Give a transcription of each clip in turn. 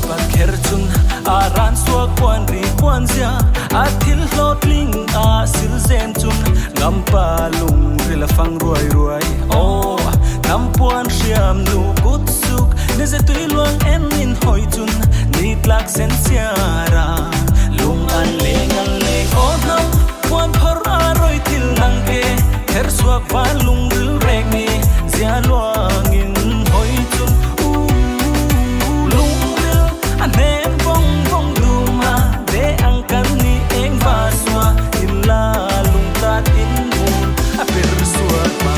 bát kher chun aran suak puan ri puan zia athil hlot ling a sil zen chun ngam pa lung rila phang ruai ruai oh nam puan siam nu kut suk ne ze tui luang en in hoi chun ni tlak sen siara lung an le oh nam puan phar a roi til nang ke kher suak va lung ril rek ni zia luang in hoi chun lung ril anem bong bong luma de ang kan ni eng va swa in la lung tat in mun a per suak ma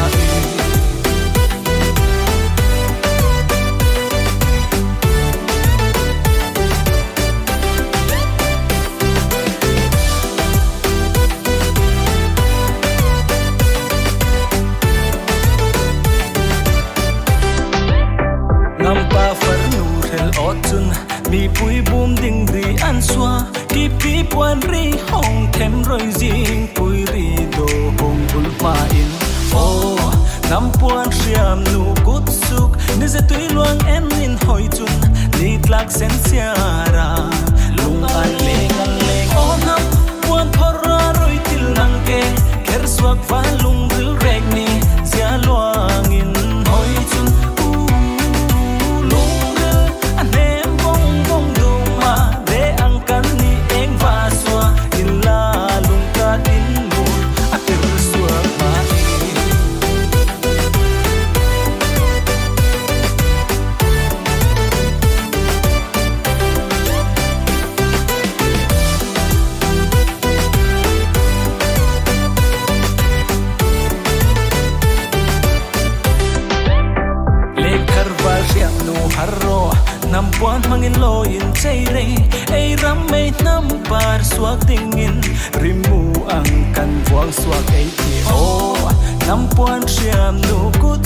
mi pui bum ding ri an swa ki pi puan ri hong them roi jing pui ri do hong bul ma in oh nam puan siam nu kut suk ni ze tui luang en in hoi chun ni tlak sen siara lung an le oh nam puan phora roi til nang ke kher swak va lung ril rek ni zia luang in hoi chun nam puan mangin lo in chei re ei ram mei nam par suak ding in rimu ang kan vuang suak ei ti oh nam puan siam nu kut